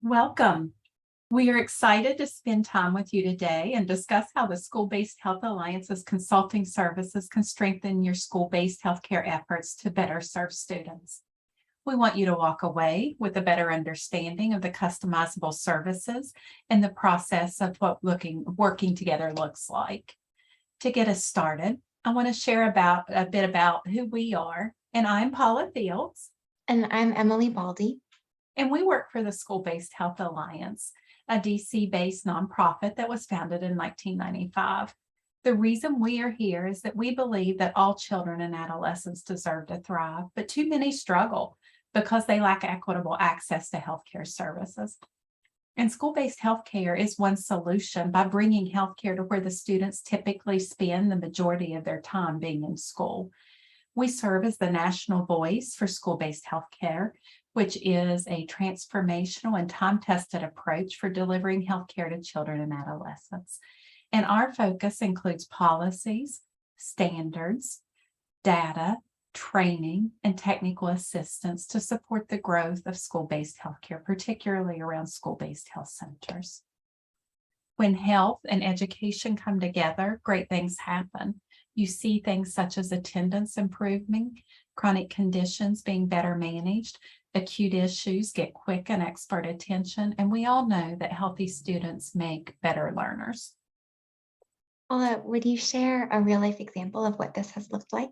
Welcome. We are excited to spend time with you today and discuss how the School-Based Health Alliance's consulting services can strengthen your school-based healthcare efforts to better serve students. We want you to walk away with a better understanding of the customizable services and the process of what working together looks like. To get us started, I want to share a bit about who we are, and I'm Paula Fields. And I'm Emily Baldy. And we work for the School-Based Health Alliance, a DC-based nonprofit that was founded in 1995. The reason we are here is that we believe that all children and adolescents deserve to thrive, but too many struggle because they lack equitable access to healthcare services. And school-based healthcare is one solution by bringing healthcare to where the students typically spend the majority of their time being in school. We serve as the national voice for school-based healthcare, which is a transformational and time-tested approach for delivering healthcare to children and adolescents. And our focus includes policies, standards, data, training, and technical assistance to support the growth of school-based healthcare, particularly around school-based health centers. When health and education come together, great things happen. You see things such as attendance improving, chronic conditions being better managed, acute issues get quick and expert attention, and we all know that healthy students make better learners. Paula, would you share a real-life example of what this has looked like?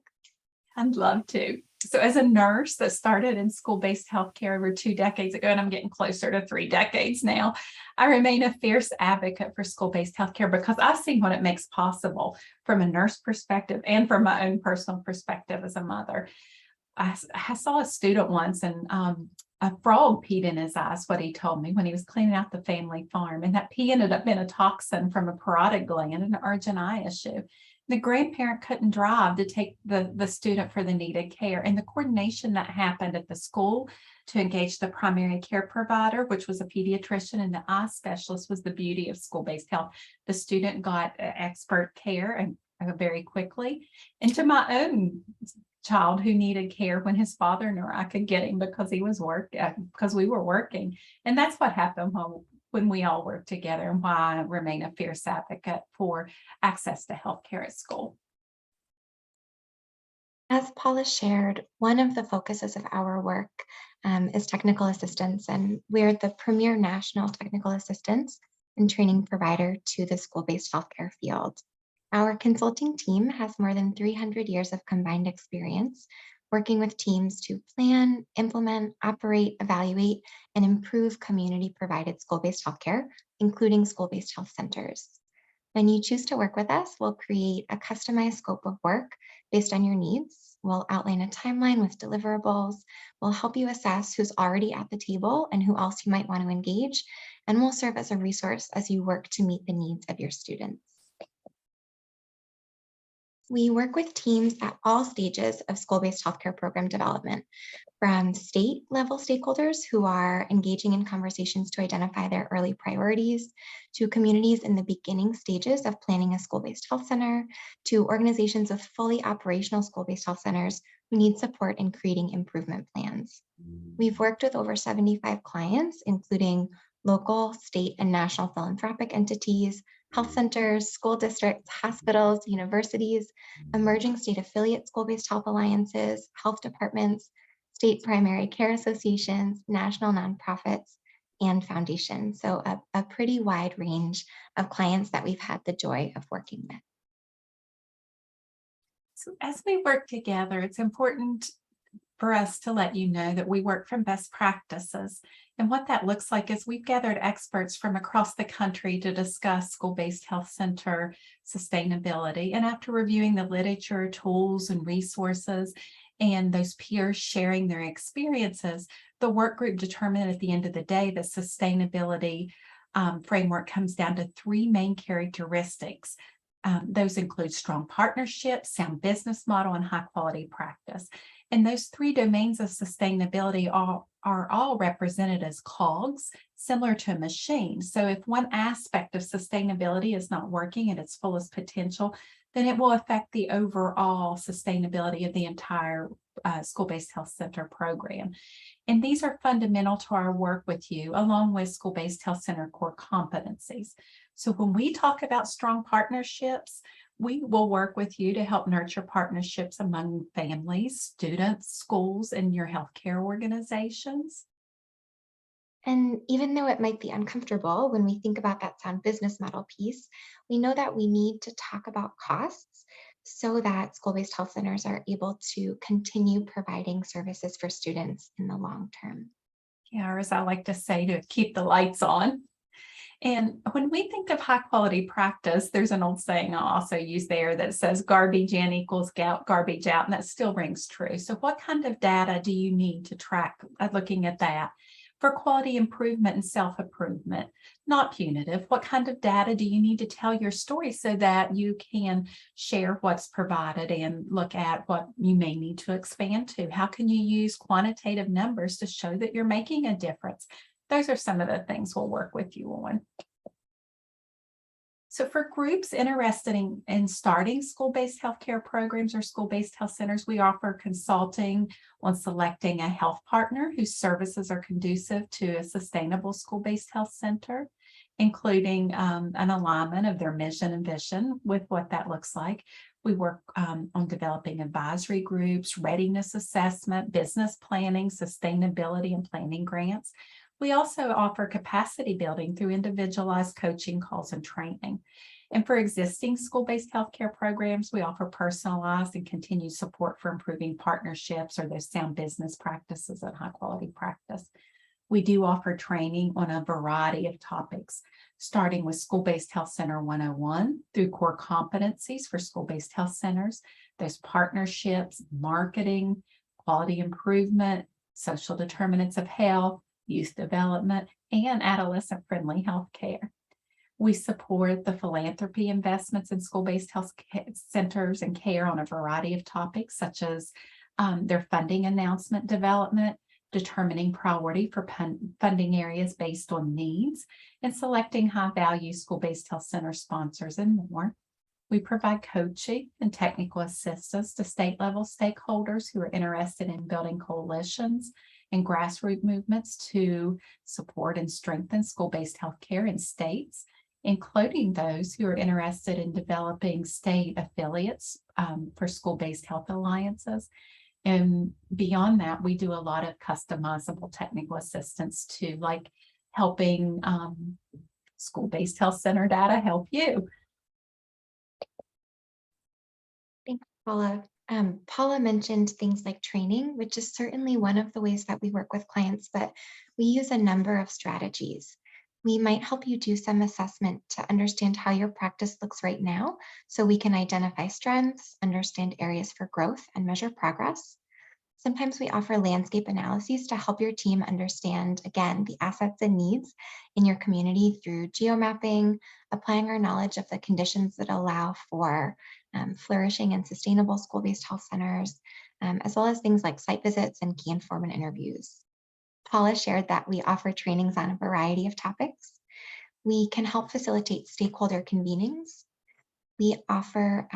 I'd love to. So as a nurse that started in school-based healthcare over 2 decades ago, and I'm getting closer to 3 decades now, I remain a fierce advocate for school-based healthcare because I've seen what it makes possible from a nurse perspective and from my own personal perspective as a mother. I saw a student once and a frog peed in his eyes, what he told me when he was cleaning out the family farm. And that pee ended up being a toxin from a parotid gland and an urgent eye issue. The grandparent couldn't drive to take the student for the needed care. And the coordination that happened at the school to engage the primary care provider, which was a pediatrician, and the eye specialist was the beauty of school-based health. The student got expert care and very quickly. And to my own child who needed care when his father nor I could get him because because we were working. And that's what happened when we all work together, and why I remain a fierce advocate for access to healthcare at school. As Paula shared, one of the focuses of our work is technical assistance, and we're the premier national technical assistance and training provider to the school-based healthcare field. Our consulting team has more than 300 years of combined experience working with teams to plan, implement, operate, evaluate, and improve community-provided school-based healthcare, including school-based health centers. When you choose to work with us, we'll create a customized scope of work based on your needs. We'll outline a timeline with deliverables. We'll help you assess who's already at the table and who else you might want to engage, and we'll serve as a resource as you work to meet the needs of your students. We work with teams at all stages of school-based healthcare program development, from state-level stakeholders who are engaging in conversations to identify their early priorities, to communities in the beginning stages of planning a school-based health center, to organizations with fully operational school-based health centers who need support in creating improvement plans. We've worked with over 75 clients, including local, state, and national philanthropic entities, health centers, school districts, hospitals, universities, emerging state affiliate school-based health alliances, health departments, state primary care associations, national nonprofits, and foundations. So a pretty wide range of clients that we've had the joy of working with. So as we work together, it's important for us to let you know that we work from best practices. And what that looks like is we've gathered experts from across the country to discuss school-based health center sustainability. And after reviewing the literature, tools, and resources, and those peers sharing their experiences, the work group determined at the end of the day that sustainability framework comes down to 3 main characteristics. Those include strong partnerships, sound business model, and high quality practice. And those 3 domains of sustainability are all represented as cogs, similar to a machine. So if one aspect of sustainability is not working at its fullest potential, then it will affect the overall sustainability of the entire school-based health center program. And these are fundamental to our work with you, along with school-based health center core competencies. So when we talk about strong partnerships, we will work with you to help nurture partnerships among families, students, schools, and your healthcare organizations. And even though it might be uncomfortable when we think about that sound business model piece, we know that we need to talk about costs so that school-based health centers are able to continue providing services for students in the long term. Yeah, or as I like to say, to keep the lights on. And when we think of high quality practice, there's an old saying I'll also use there that says garbage in equals garbage out, and that still rings true. So what kind of data do you need to track looking at that? For quality improvement and self-improvement, not punitive. What kind of data do you need to tell your story so that you can share what's provided and look at what you may need to expand to? How can you use quantitative numbers to show that you're making a difference? Those are some of the things we'll work with you on. So for groups interested in starting school-based healthcare programs or school-based health centers, we offer consulting on selecting a health partner whose services are conducive to a sustainable school-based health center, including an alignment of their mission and vision with what that looks like. We work on developing advisory groups, readiness assessment, business planning, sustainability, and planning grants. We also offer capacity building through individualized coaching calls and training. And for existing school-based healthcare programs, we offer personalized and continued support for improving partnerships or those sound business practices and high quality practice. We do offer training on a variety of topics, starting with School-Based Health Center 101 through core competencies for school-based health centers, those partnerships, marketing, quality improvement, social determinants of health, youth development, and adolescent-friendly healthcare. We support the philanthropy investments in school-based health centers and care on a variety of topics, such as their funding announcement development, determining priority for funding areas based on needs, and selecting high-value school-based health center sponsors and more. We provide coaching and technical assistance to state-level stakeholders who are interested in building coalitions and grassroots movements to support and strengthen school-based healthcare in states, including those who are interested in developing state affiliates for school-based health alliances. And beyond that, we do a lot of customizable technical assistance too, like helping school-based health center data help you. Thanks, Paula. Paula mentioned things like training, which is certainly one of the ways that we work with clients, but we use a number of strategies. We might help you do some assessment to understand how your practice looks right now, so we can identify strengths, understand areas for growth, and measure progress. Sometimes we offer landscape analyses to help your team understand, again, the assets and needs in your community through geomapping, applying our knowledge of the conditions that allow for flourishing and sustainable school-based health centers, as well as things like site visits and key informant interviews. Paula shared that we offer trainings on a variety of topics. We can help facilitate stakeholder convenings. We offer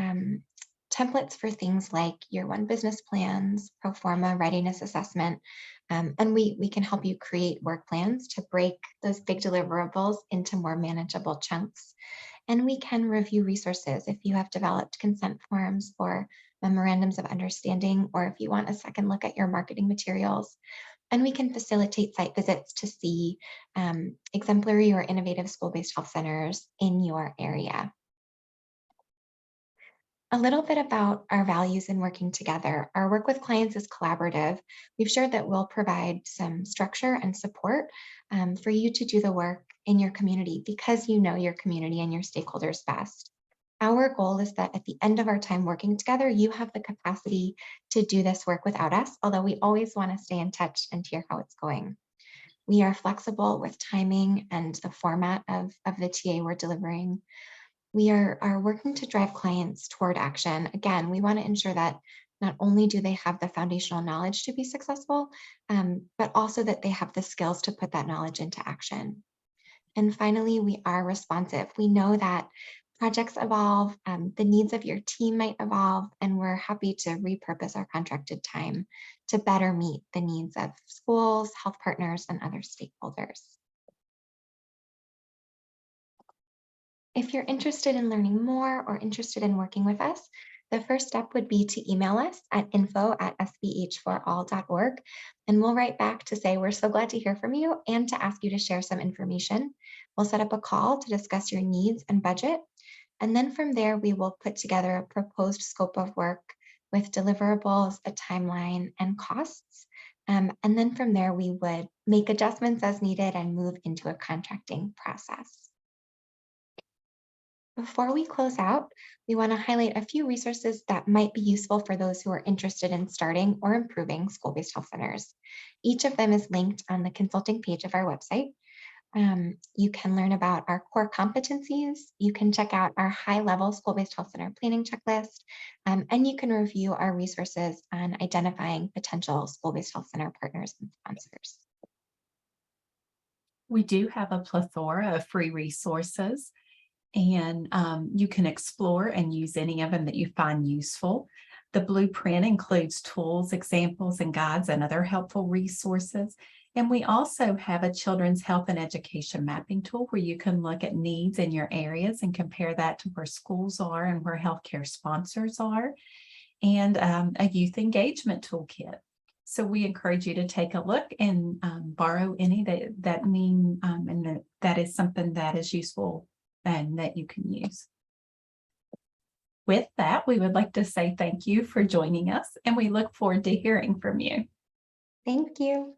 templates for things like year one business plans, pro forma readiness assessment, and we can help you create work plans to break those big deliverables into more manageable chunks. And we can review resources if you have developed consent forms or memorandums of understanding, or if you want a second look at your marketing materials. And we can facilitate site visits to see exemplary or innovative school-based health centers in your area. A little bit about our values in working together. Our work with clients is collaborative. We've shared that we'll provide some structure and support for you to do the work in your community because you know your community and your stakeholders best. Our goal is that at the end of our time working together, you have the capacity to do this work without us, although we always want to stay in touch and hear how it's going. We are flexible with timing and the format of the TA we're delivering. We are working to drive clients toward action. Again, we want to ensure that not only do they have the foundational knowledge to be successful, but also that they have the skills to put that knowledge into action. And finally, we are responsive. We know that Projects evolve, the needs of your team might evolve, and we're happy to repurpose our contracted time to better meet the needs of schools, health partners, and other stakeholders. If you're interested in learning more or interested in working with us, the first step would be to email us at info@sbh4all.org, and we'll write back to say we're so glad to hear from you and to ask you to share some information. We'll set up a call to discuss your needs and budget, and then from there, we will put together a proposed scope of work with deliverables, a timeline, and costs. And then from there, we would make adjustments as needed and move into a contracting process. Before we close out, we want to highlight a few resources that might be useful for those who are interested in starting or improving school-based health centers. Each of them is linked on the consulting page of our website. You can learn about our core competencies. You can check out our high-level school-based health center planning checklist, and you can review our resources on identifying potential school-based health center partners and sponsors. We do have a plethora of free resources, and you can explore and use any of them that you find useful. The blueprint includes tools, examples, and guides and other helpful resources. And we also have a children's health and education mapping tool where you can look at needs in your areas and compare that to where schools are and where healthcare sponsors are, and a youth engagement toolkit. So we encourage you to take a look and borrow any and that is something that is useful and that you can use. With that, we would like to say thank you for joining us, and we look forward to hearing from you. Thank you.